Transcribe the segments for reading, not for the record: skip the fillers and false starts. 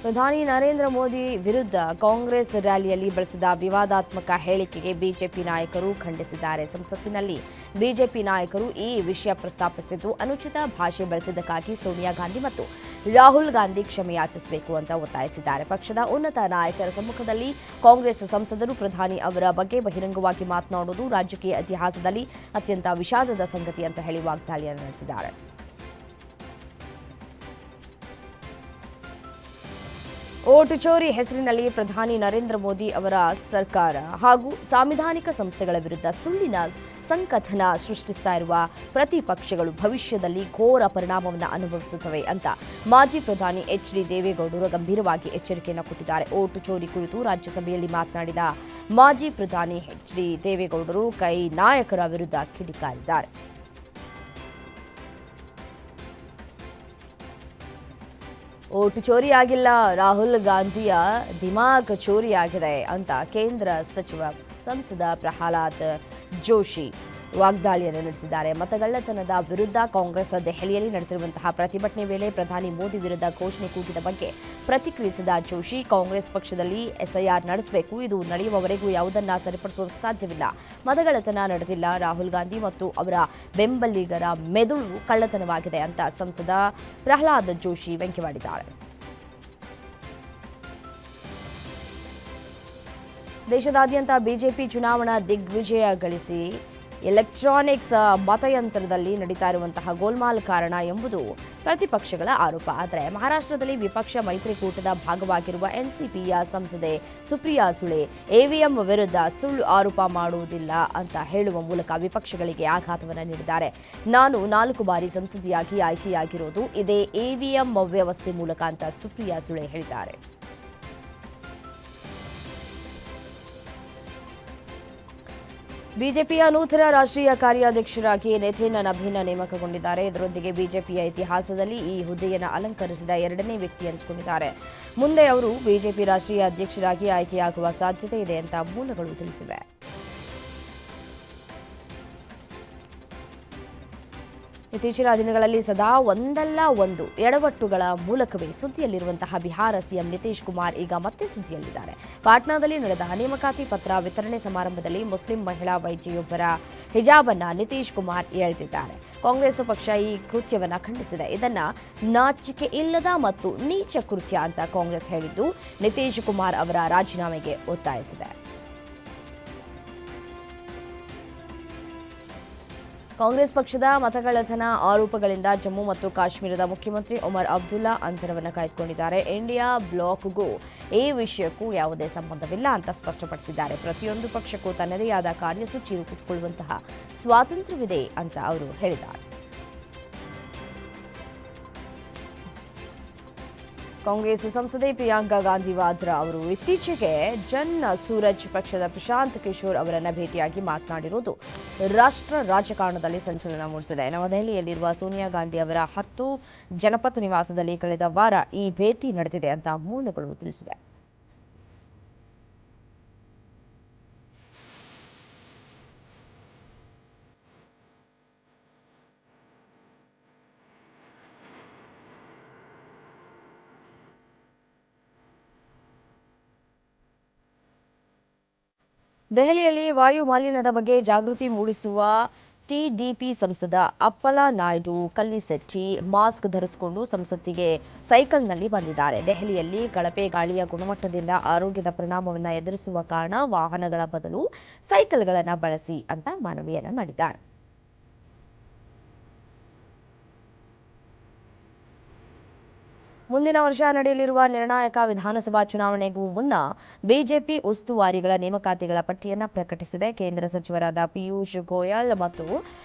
ಪ್ರಧಾನಿ ನರೇಂದ್ರ ಮೋದಿ ವಿರುದ್ಧ ಕಾಂಗ್ರೆಸ್ ರ್ಯಾಲಿಯಲ್ಲಿ ಬಳಸಿದ ವಿವಾದಾತ್ಮಕ ಹೇಳಿಕೆಗೆ ಬಿಜೆಪಿ ನಾಯಕರು ಖಂಡಿಸಿದ್ದಾರೆ. ಸಂಸತ್ತಿನಲ್ಲಿ ಬಿಜೆಪಿ ನಾಯಕರು ಈ ವಿಷಯ ಪ್ರಸ್ತಾಪಿಸಿದ್ದು, ಅನುಚಿತ ಭಾಷೆ ಬಳಸಿದ್ದಕ್ಕಾಗಿ ಸೋನಿಯಾ ಗಾಂಧಿ ಮತ್ತು ರಾಹುಲ್ ಗಾಂಧಿ ಕ್ಷಮೆಯಾಚಿಸಬೇಕು ಅಂತ ಒತ್ತಾಯಿಸಿದ್ದಾರೆ. ಪಕ್ಷದ ಉನ್ನತ ನಾಯಕರ ಸಮ್ಮುಖದಲ್ಲಿ ಕಾಂಗ್ರೆಸ್ ಸಂಸದರು ಪ್ರಧಾನಿ ಅವರ ಬಗ್ಗೆ ಬಹಿರಂಗವಾಗಿ ಮಾತನಾಡುವುದು ರಾಜಕೀಯ ಇತಿಹಾಸದಲ್ಲಿ ಅತ್ಯಂತ ವಿಷಾದದ ಸಂಗತಿ ಅಂತ ಹೇಳಿ ವಾಗ್ದಾಳಿಯನ್ನು ನಡೆಸಿದ್ದಾರೆ. ಓಟು ಚೋರಿ ಹೆಸರಿನಲ್ಲಿ ಪ್ರಧಾನಿ ನರೇಂದ್ರ ಮೋದಿ ಅವರ ಸರ್ಕಾರ ಹಾಗೂ ಸಾಂವಿಧಾನಿಕ ಸಂಸ್ಥೆಗಳ ವಿರುದ್ಧ ಸುಳ್ಳಿನ ಸಂಕಥನ ಸೃಷ್ಟಿಸ್ತಾ ಇರುವ ಪ್ರತಿಪಕ್ಷಗಳು ಭವಿಷ್ಯದಲ್ಲಿ ಘೋರ ಪರಿಣಾಮವನ್ನು ಅನುಭವಿಸುತ್ತವೆ ಅಂತ ಮಾಜಿ ಪ್ರಧಾನಿ ಎಚ್.ಡಿ. ದೇವೇಗೌಡರು ಗಂಭೀರವಾಗಿ ಎಚ್ಚರಿಕೆಯನ್ನು ಕೊಟ್ಟಿದ್ದಾರೆ. ಓಟು ಚೋರಿ ಕುರಿತು ರಾಜ್ಯಸಭೆಯಲ್ಲಿ ಮಾತನಾಡಿದ ಮಾಜಿ ಪ್ರಧಾನಿ ಎಚ್.ಡಿ. ದೇವೇಗೌಡರು ಕೈ ನಾಯಕರ ವಿರುದ್ಧ ಕಿಡಿಕಾರಿದ್ದಾರೆ. ಓಟು ಚೋರಿಯಾಗಿಲ್ಲ, ರಾಹುಲ್ ಗಾಂಧಿಯ ದಿಮಾಗ್ ಚೋರಿಯಾಗಿದೆ ಅಂತ ಕೇಂದ್ರ ಸಚಿವ ಸಂಸದ ಪ್ರಹ್ಲಾದ್ ಜೋಶಿ ವಾಗ್ದಾಳಿಯನ್ನು ನಡೆಸಿದ್ದಾರೆ. ಮತಗಳ್ಳತನದ ವಿರುದ್ಧ ಕಾಂಗ್ರೆಸ್ ದೆಹಲಿಯಲ್ಲಿ ನಡೆಸಿರುವಂತಹ ಪ್ರತಿಭಟನೆ ವೇಳೆ ಪ್ರಧಾನಿ ಮೋದಿ ವಿರುದ್ಧ ಘೋಷಣೆ ಕೂಗಿದ ಬಗ್ಗೆ ಪ್ರತಿಕ್ರಿಯಿಸಿದ ಜೋಶಿ, ಕಾಂಗ್ರೆಸ್ ಪಕ್ಷದಲ್ಲಿ ಎಸ್ಐಆರ್ ನಡೆಸಬೇಕು, ಇದು ನಡೆಯುವವರೆಗೂ ಯಾವುದನ್ನ ಸರಿಪಡಿಸುವುದಕ್ಕೆ ಸಾಧ್ಯವಿಲ್ಲ. ಮತಗಳ್ಳತನ ನಡೆದಿಲ್ಲ, ರಾಹುಲ್ ಗಾಂಧಿ ಮತ್ತು ಅವರ ಬೆಂಬಲಿಗರ ಮೆದುಳು ಕಳ್ಳತನವಾಗಿದೆ ಅಂತ ಸಂಸದ ಪ್ರಹ್ಲಾದ್ ಜೋಶಿ ವ್ಯಂಗ್ಯವಾಡಿದ್ದಾರೆ. ದೇಶದಾದ್ಯಂತ ಬಿಜೆಪಿ ಚುನಾವಣಾ ದಿಗ್ವಿಜಯ ಗಳಿಸಿ ಎಲೆಕ್ಟ್ರಾನಿಕ್ಸ್ ಮತಯಂತ್ರದಲ್ಲಿ ನಡೀತಾ ಇರುವಂತಹ ಗೋಲ್ಮಾಲ್ ಕಾರಣ ಎಂಬುದು ಪ್ರತಿಪಕ್ಷಗಳ ಆರೋಪ. ಆದರೆ ಮಹಾರಾಷ್ಟ್ರದಲ್ಲಿ ವಿಪಕ್ಷ ಮೈತ್ರಿಕೂಟದ ಭಾಗವಾಗಿರುವ ಎನ್ಸಿಪಿಯ ಸಂಸದೆ ಸುಪ್ರಿಯಾ ಸುಳೆ ಎವಿಎಂ ವಿರುದ್ಧ ಸುಳ್ಳು ಆರೋಪ ಮಾಡುವುದಿಲ್ಲ ಅಂತ ಹೇಳುವ ಮೂಲಕ ವಿಪಕ್ಷಗಳಿಗೆ ಆಘಾತವನ್ನು ನೀಡಿದ್ದಾರೆ. ನಾನು 4 ಬಾರಿ ಸಂಸದೆಯಾಗಿ ಆಯ್ಕೆಯಾಗಿರೋದು ಇದೇ ಎವಿಎಂ ವ್ಯವಸ್ಥೆ ಮೂಲಕ ಅಂತ ಸುಪ್ರಿಯಾ ಸುಳೆ ಹೇಳಿದ್ದಾರೆ. ಬಿಜೆಪಿಯ ನೂತನ ರಾಷ್ಟ್ರೀಯ ಕಾರ್ಯಾಧ್ಯಕ್ಷರಾಗಿ ನಿತಿನ್ ನಬೀನ್ ನೇಮಕಗೊಂಡಿದ್ದಾರೆ. ಇದರೊಂದಿಗೆ ಬಿಜೆಪಿಯ ಇತಿಹಾಸದಲ್ಲಿ ಈ ಹುದ್ದೆಯನ್ನು ಅಲಂಕರಿಸಿದ 2ನೇ ವ್ಯಕ್ತಿ ಎನಿಸಿಕೊಂಡಿದ್ದಾರೆ. ಮುಂದೆ ಅವರು ಬಿಜೆಪಿ ರಾಷ್ಟ್ರೀಯ ಅಧ್ಯಕ್ಷರಾಗಿ ಆಯ್ಕೆಯಾಗುವ ಸಾಧ್ಯತೆ ಇದೆ ಅಂತ ಮೂಲಗಳು ತಿಳಿಸಿವೆ. ಇತ್ತೀಚಿನ ದಿನಗಳಲ್ಲಿ ಸದಾ ಒಂದಲ್ಲ ಒಂದು ಎಡವಟ್ಟುಗಳ ಮೂಲಕವೇ ಸುದ್ದಿಯಲ್ಲಿರುವಂತಹ ಬಿಹಾರ ಸಿಎಂ ನಿತೀಶ್ ಕುಮಾರ್ ಈಗ ಮತ್ತೆ ಸುದ್ದಿಯಲ್ಲಿದ್ದಾರೆ. ಪಾಟ್ನಾದಲ್ಲಿ ನಡೆದ ನೇಮಕಾತಿ ಪತ್ರ ವಿತರಣೆ ಸಮಾರಂಭದಲ್ಲಿ ಮುಸ್ಲಿಂ ಮಹಿಳಾ ವೈದ್ಯೆಯೊಬ್ಬರ ಹಿಜಾಬ್ ಅನ್ನ ನಿತೀಶ್ ಕುಮಾರ್ ಎಳೆದಿದ್ದಾರೆ. ಕಾಂಗ್ರೆಸ್ ಪಕ್ಷ ಈ ಕೃತ್ಯವನ್ನು ಖಂಡಿಸಿದೆ. ಇದನ್ನ ನಾಚಿಕೆ ಇಲ್ಲದ ಮತ್ತು ನೀಚ ಕೃತ್ಯ ಅಂತ ಕಾಂಗ್ರೆಸ್ ಹೇಳಿದ್ದು ನಿತೀಶ್ ಕುಮಾರ್ ಅವರ ರಾಜೀನಾಮೆಗೆ ಒತ್ತಾಯಿಸಿದೆ. ಕಾಂಗ್ರೆಸ್ ಪಕ್ಷದ ಮತಗಳ್ಳತನ ಆರೋಪಗಳಿಂದ ಜಮ್ಮು ಮತ್ತು ಕಾಶ್ಮೀರದ ಮುಖ್ಯಮಂತ್ರಿ ಒಮರ್ ಅಬ್ದುಲ್ಲಾ ಅಂತರವನ್ನು ಕಾಯ್ದುಕೊಂಡಿದ್ದಾರೆ. ಇಂಡಿಯಾ ಬ್ಲಾಕ್ಗೂ ಈ ವಿಷಯಕ್ಕೂ ಯಾವುದೇ ಸಂಬಂಧವಿಲ್ಲ ಅಂತ ಸ್ಪಷ್ಟಪಡಿಸಿದ್ದಾರೆ. ಪ್ರತಿಯೊಂದು ಪಕ್ಷಕ್ಕೂ ತನ್ನದೇ ಆದ ಕಾರ್ಯಸೂಚಿ ರೂಪಿಸಿಕೊಳ್ಳುವಂತಹ ಸ್ವಾತಂತ್ರ್ಯವಿದೆ ಅಂತ ಅವರು ಹೇಳಿದ್ದಾರೆ. ಕಾಂಗ್ರೆಸ್ ಸಂಸದೆ ಪ್ರಿಯಾಂಕಾ ಗಾಂಧಿ ವಾದ್ರಾ ಅವರು ಇತ್ತೀಚೆಗೆ ಜನ್ ಸೂರಜ್ ಪಕ್ಷದ ಪ್ರಶಾಂತ್ ಕಿಶೋರ್ ಅವರನ್ನು ಭೇಟಿಯಾಗಿ ಮಾತನಾಡಿರುವುದು ರಾಷ್ಟ್ರ ರಾಜಕಾರಣದಲ್ಲಿ ಸಂಚಲನ ಮೂಡಿಸಿದೆ. ನವದೆಹಲಿಯಲ್ಲಿರುವ ಸೋನಿಯಾ ಗಾಂಧಿ ಅವರ 10 ಜನಪಥ ನಿವಾಸದಲ್ಲಿ ಕಳೆದ ವಾರ ಈ ಭೇಟಿ ನಡೆದಿದೆ ಅಂತ ಮೂಲಗಳು ತಿಳಿಸಿವೆ. ದೆಹಲಿಯಲ್ಲಿ ವಾಯು ಮಾಲಿನ್ಯದ ಬಗ್ಗೆ ಜಾಗೃತಿ ಮೂಡಿಸುವ ಟಿಡಿಪಿ ಸಂಸದ ಅಪ್ಪಲಾ ನಾಯ್ಡು ಕಲ್ಲಿಸೆಟ್ಟಿ ಮಾಸ್ಕ್ ಧರಿಸಿಕೊಂಡು ಸಂಸತ್ತಿಗೆ ಸೈಕಲ್ನಲ್ಲಿ ಬಂದಿದ್ದಾರೆ. ದೆಹಲಿಯಲ್ಲಿ ಕಳಪೆ ಗಾಳಿಯ ಗುಣಮಟ್ಟದಿಂದ ಆರೋಗ್ಯದ ಪರಿಣಾಮವನ್ನು ಎದುರಿಸುವ ಕಾರಣ ವಾಹನಗಳ ಬದಲು ಸೈಕಲ್ಗಳನ್ನು ಬಳಸಿ ಅಂತ ಮನವಿಯನ್ನು ಮಾಡಿದ್ದಾರೆ. ಮುಂದಿನ ವರ್ಷ ನಡೆಯಲಿರುವ ನಿರ್ಣಾಯಕ ವಿಧಾನಸಭಾ ಚುನಾವಣೆಗೂ ಮುನ್ನ ಬಿಜೆಪಿ ಉಸ್ತುವಾರಿಗಳ ನೇಮಕಾತಿಗಳ ಪಟ್ಟಿಯನ್ನು ಪ್ರಕಟಿಸಿದೆ. ಕೇಂದ್ರ ಸಚಿವರಾದ ಪಿಯೂಷ್ ಗೋಯಲ್ ಮತ್ತು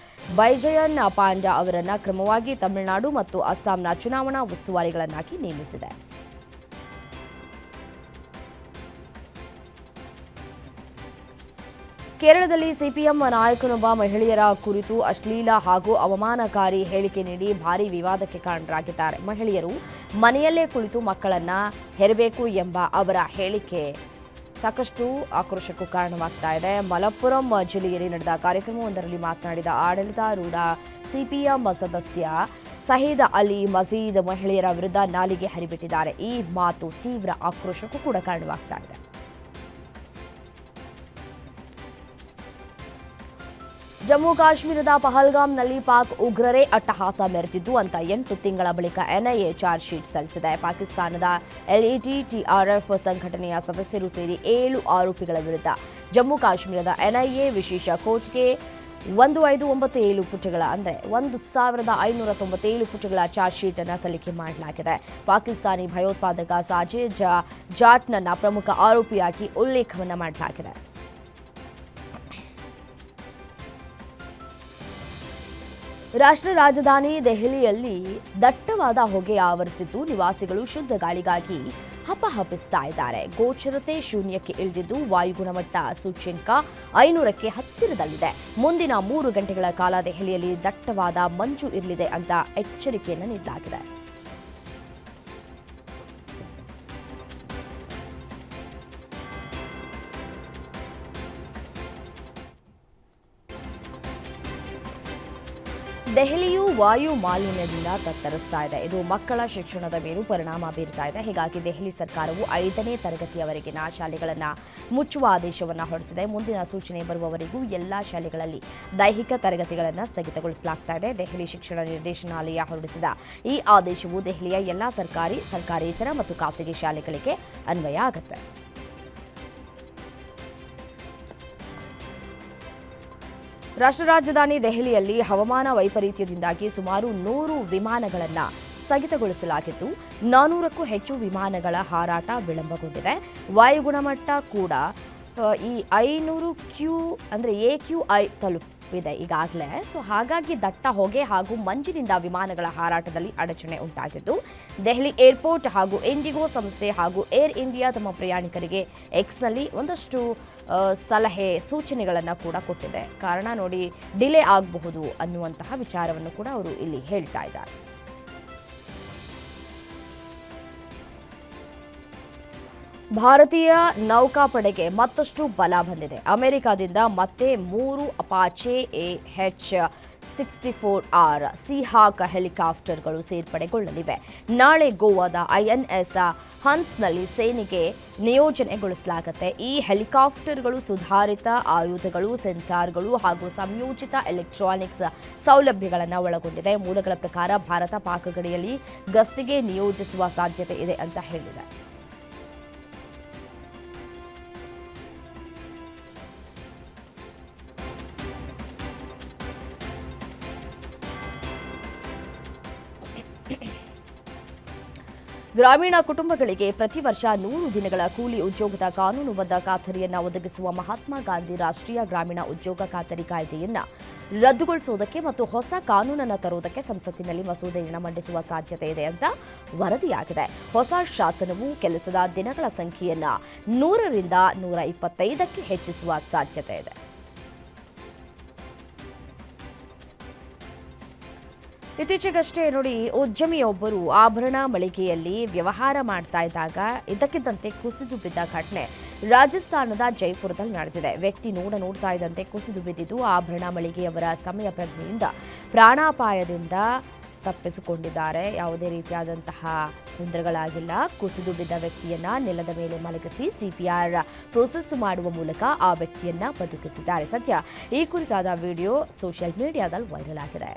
ಬೈಜಯಂತ್ ಪಾಂಡ್ಯ ಅವರನ್ನು ಕ್ರಮವಾಗಿ ತಮಿಳುನಾಡು ಮತ್ತು ಅಸ್ಸಾಂನ ಚುನಾವಣಾ ಉಸ್ತುವಾರಿಗಳನ್ನಾಗಿ ನೇಮಿಸಿದೆ. ಕೇರಳದಲ್ಲಿ ಸಿಪಿಎಂ ನಾಯಕನೊಬ್ಬ ಮಹಿಳೆಯರ ಕುರಿತು ಅಶ್ಲೀಲ ಹಾಗೂ ಅವಮಾನಕಾರಿ ಹೇಳಿಕೆ ನೀಡಿ ಭಾರೀ ವಿವಾದಕ್ಕೆ ಕಾರಣರಾಗಿದ್ದಾರೆ. ಮಹಿಳೆಯರು ಮನೆಯಲ್ಲೇ ಕುಳಿತು ಮಕ್ಕಳನ್ನ ಹೆರಬೇಕು ಎಂಬ ಅವರ ಹೇಳಿಕೆ ಸಾಕಷ್ಟು ಆಕ್ರೋಶಕ್ಕೂ ಕಾರಣವಾಗ್ತಾ ಇದೆ. ಮಲಪ್ಪುರಂ ಜಿಲ್ಲೆಯಲ್ಲಿ ನಡೆದ ಕಾರ್ಯಕ್ರಮವೊಂದರಲ್ಲಿ ಮಾತನಾಡಿದ ಆಡಳಿತಾರೂಢ ಸಿಪಿಎಂ ಸದಸ್ಯ ಸಹೀದ್ ಅಲಿ ಮಜೀದ್ ಮಹಿಳೆಯರ ವಿರುದ್ಧ ನಾಲಿಗೆ ಹರಿಬಿಟ್ಟಿದ್ದಾರೆ. ಈ ಮಾತು ತೀವ್ರ ಆಕ್ರೋಶಕ್ಕೂ ಕೂಡ ಕಾರಣವಾಗ್ತಾ ಇದೆ. ಜಮ್ಮು ಕಾಶ್ಮೀರದ ಪಹಲ್ಗಾಮ್ನಲ್ಲಿ ಪಾಕ್ ಉಗ್ರರೇ ಅಟ್ಟಹಾಸ ಮೆರೆದಿದ್ದು ಅಂತ 8 ತಿಂಗಳ ಬಳಿಕ ಎನ್ಐಎ ಚಾರ್ಜ್ ಶೀಟ್ ಸಲ್ಲಿಸಿದೆ. ಪಾಕಿಸ್ತಾನದ ಎಲ್ಇಟಿ ಟಿಆರ್ಎಫ್ ಸಂಘಟನೆಯ ಸದಸ್ಯರು ಸೇರಿ 7 ಆರೋಪಿಗಳ ವಿರುದ್ಧ ಜಮ್ಮು ಕಾಶ್ಮೀರದ ಎನ್ಐಎ ವಿಶೇಷ ಕೋರ್ಟ್ಗೆ 1597 ಪುಟಗಳ ಅಂದರೆ 1597 ಪುಟಗಳ ಚಾರ್ಜ್ ಶೀಟ್ ಅನ್ನು ಸಲ್ಲಿಕೆ ಮಾಡಲಾಗಿದೆ. ಪಾಕಿಸ್ತಾನಿ ಭಯೋತ್ಪಾದಕ ಸಾಜಿದ್ ಜಾಟ್ನನ್ನ ಪ್ರಮುಖ ಆರೋಪಿಯಾಗಿ ಉಲ್ಲೇಖವನ್ನ ಮಾಡಲಾಗಿದೆ. ರಾಷ್ಟ್ರ ರಾಜಧಾನಿ ದೆಹಲಿಯಲ್ಲಿ ದಟ್ಟವಾದ ಹೊಗೆ ಆವರಿಸಿದ್ದು ನಿವಾಸಿಗಳು ಶುದ್ಧ ಗಾಳಿಗಾಗಿ ಹಪಹಪಿಸ್ತಾ ಇದ್ದಾರೆ. ಗೋಚರತೆ ಶೂನ್ಯಕ್ಕೆ ಇಳಿದಿದ್ದು ವಾಯು ಗುಣಮಟ್ಟ ಸೂಚ್ಯಂಕ 500ಕ್ಕೆ ಹತ್ತಿರದಲ್ಲಿದೆ. ಮುಂದಿನ 3 ಗಂಟೆಗಳ ಕಾಲ ದೆಹಲಿಯಲ್ಲಿ ದಟ್ಟವಾದ ಮಂಜು ಇರಲಿದೆ ಅಂತ ಎಚ್ಚರಿಕೆಯನ್ನು ನೀಡಲಾಗಿದೆ. ದೆಹಲಿಯು ವಾಯು ಮಾಲಿನ್ಯದಿಂದ ತತ್ತರಿಸ್ತಾ ಇದೆ. ಇದು ಮಕ್ಕಳ ಶಿಕ್ಷಣದ ಮೇಲೂ ಪರಿಣಾಮ ಬೀರ್ತಾ ಇದೆ. ಹೀಗಾಗಿ ದೆಹಲಿ ಸರ್ಕಾರವು 5ನೇ ತರಗತಿಯವರೆಗಿನ ಶಾಲೆಗಳನ್ನು ಮುಚ್ಚುವ ಆದೇಶವನ್ನು ಹೊರಡಿಸಿದೆ. ಮುಂದಿನ ಸೂಚನೆ ಬರುವವರೆಗೂ ಎಲ್ಲಾ ಶಾಲೆಗಳಲ್ಲಿ ದೈಹಿಕ ತರಗತಿಗಳನ್ನು ಸ್ಥಗಿತಗೊಳಿಸಲಾಗ್ತಾ ಇದೆ. ದೆಹಲಿ ಶಿಕ್ಷಣ ನಿರ್ದೇಶನಾಲಯ ಹೊರಡಿಸಿದ ಈ ಆದೇಶವು ದೆಹಲಿಯ ಎಲ್ಲಾ ಸರ್ಕಾರಿ, ಸರ್ಕಾರೇತರ ಮತ್ತು ಖಾಸಗಿ ಶಾಲೆಗಳಿಗೆ ಅನ್ವಯ ಆಗುತ್ತೆ. ರಾಷ್ಟ್ರ ರಾಜಧಾನಿ ದೆಹಲಿಯಲ್ಲಿ ಹವಾಮಾನ ವೈಪರೀತ್ಯದಿಂದಾಗಿ ಸುಮಾರು 100 ವಿಮಾನಗಳನ್ನು ಸ್ಥಗಿತಗೊಳಿಸಲಾಗಿದ್ದು 400ಕ್ಕೂ ಹೆಚ್ಚು ವಿಮಾನಗಳ ಹಾರಾಟ ವಿಳಂಬಗೊಂಡಿದೆ. ವಾಯು ಗುಣಮಟ್ಟ ಕೂಡ ಈ 500 ಅಂದರೆ AQI ತಲುಪಿದೆ ಈಗಾಗಲೇ. ಹಾಗಾಗಿ ದಟ್ಟ ಹೊಗೆ ಹಾಗೂ ಮಂಜಿನಿಂದ ವಿಮಾನಗಳ ಹಾರಾಟದಲ್ಲಿ ಅಡಚಣೆ ಉಂಟಾಗಿದ್ದು ದೆಹಲಿ ಏರ್ಪೋರ್ಟ್ ಹಾಗೂ ಇಂಡಿಗೋ ಸಂಸ್ಥೆ ಹಾಗೂ ಏರ್ ಇಂಡಿಯಾ ತಮ್ಮ ಪ್ರಯಾಣಿಕರಿಗೆ ಎಕ್ಸ್ನಲ್ಲಿ ಒಂದಷ್ಟು ಸಲಹೆ ಸೂಚನೆಗಳನ್ನು ಕೂಡ ಕೊಟ್ಟಿದೆ. ಕಾರಣ ನೋಡಿ ಡಿಲೇ ಆಗಬಹುದು ಅನ್ನುವಂತಹ ವಿಚಾರವನ್ನು ಕೂಡ ಅವರು ಇಲ್ಲಿ ಹೇಳ್ತಾ ಇದ್ದಾರೆ. ಭಾರತೀಯ ನೌಕಾಪಡೆಗೆ ಮತ್ತಷ್ಟು ಬಲ ಬಂದಿದೆ. ಅಮೆರಿಕದಿಂದ ಮತ್ತೆ 3 ಅಪಾಚೆ AH-64R ಸೀಹಾಕ್ ಹೆಲಿಕಾಪ್ಟರ್ಗಳು ಸೇರ್ಪಡೆಗೊಳ್ಳಲಿವೆ. ನಾಳೆ ಗೋವಾದ INS ಹನ್ಸ್ನಲ್ಲಿ ಸೇನೆಗೆ ನಿಯೋಜನೆಗೊಳಿಸಲಾಗುತ್ತೆ. ಈ ಹೆಲಿಕಾಪ್ಟರ್ಗಳು ಸುಧಾರಿತ ಆಯುಧಗಳು, ಸೆನ್ಸಾರ್ಗಳು ಹಾಗೂ ಸಂಯೋಜಿತ ಎಲೆಕ್ಟ್ರಾನಿಕ್ಸ್ ಸೌಲಭ್ಯಗಳನ್ನು ಒಳಗೊಂಡಿದೆ. ಮೂಲಗಳ ಪ್ರಕಾರ ಭಾರತ ಪಾಕ್ ಗಡಿಯಲ್ಲಿ ಗಸ್ತಿಗೆ ನಿಯೋಜಿಸುವ ಸಾಧ್ಯತೆ ಇದೆ ಅಂತ ಹೇಳಿದೆ. ಗ್ರಾಮೀಣ ಕುಟುಂಬಗಳಿಗೆ ಪ್ರತಿ ವರ್ಷ 100 ದಿನಗಳ ಕೂಲಿ ಉದ್ಯೋಗದ ಕಾನೂನುಬದ್ಧ ಖಾತರಿಯನ್ನು ಒದಗಿಸುವ ಮಹಾತ್ಮ ಗಾಂಧಿ ರಾಷ್ಟ್ರೀಯ ಗ್ರಾಮೀಣ ಉದ್ಯೋಗ ಖಾತರಿ ಕಾಯ್ದೆಯನ್ನು ರದ್ದುಗೊಳಿಸುವುದಕ್ಕೆ ಮತ್ತು ಹೊಸ ಕಾನೂನನ್ನು ತರುವುದಕ್ಕೆ ಸಂಸತ್ತಿನಲ್ಲಿ ಮಸೂದೆಯನ್ನು ಮಂಡಿಸುವ ಸಾಧ್ಯತೆ ಇದೆ ಅಂತ ವರದಿಯಾಗಿದೆ. ಹೊಸ ಶಾಸನವು ಕೆಲಸದ ದಿನಗಳ ಸಂಖ್ಯೆಯನ್ನು 100ರಿಂದ 125ಕ್ಕೆ ಹೆಚ್ಚಿಸುವ ಸಾಧ್ಯತೆ ಇದೆ. ಇತ್ತೀಚೆಗಷ್ಟೇ ನೋಡಿ, ಉದ್ಯಮಿಯೊಬ್ಬರು ಆಭರಣ ಮಳಿಗೆಯಲ್ಲಿ ವ್ಯವಹಾರ ಮಾಡ್ತಾ ಇದ್ದಾಗ ಇದಕ್ಕಿದ್ದಂತೆ ಕುಸಿದು ಬಿದ್ದ ಘಟನೆ ರಾಜಸ್ಥಾನದ ಜೈಪುರದಲ್ಲಿ ನಡೆದಿದೆ. ವ್ಯಕ್ತಿ ನೋಡ್ತಾ ಇದ್ದಂತೆ ಕುಸಿದು ಬಿದ್ದಿದ್ದು ಆಭರಣ ಮಳಿಗೆಯವರ ಸಮಯ ಪ್ರಜ್ಞೆಯಿಂದ ಪ್ರಾಣಾಪಾಯದಿಂದ ತಪ್ಪಿಸಿಕೊಂಡಿದ್ದಾರೆ. ಯಾವುದೇ ರೀತಿಯಾದಂತಹ ತೊಂದರೆಗಳಾಗಿಲ್ಲ. ಕುಸಿದು ಬಿದ್ದ ವ್ಯಕ್ತಿಯನ್ನ ನೆಲದ ಮೇಲೆ ಮಲಗಿಸಿ CPR ಪ್ರೋಸೆಸ್ ಮಾಡುವ ಮೂಲಕ ಆ ವ್ಯಕ್ತಿಯನ್ನ ಬದುಕಿಸಿದ್ದಾರೆ. ಸದ್ಯ ಈ ಕುರಿತಾದ ವಿಡಿಯೋ ಸೋಷಿಯಲ್ ಮೀಡಿಯಾದಲ್ಲಿ ವೈರಲ್ ಆಗಿದೆ.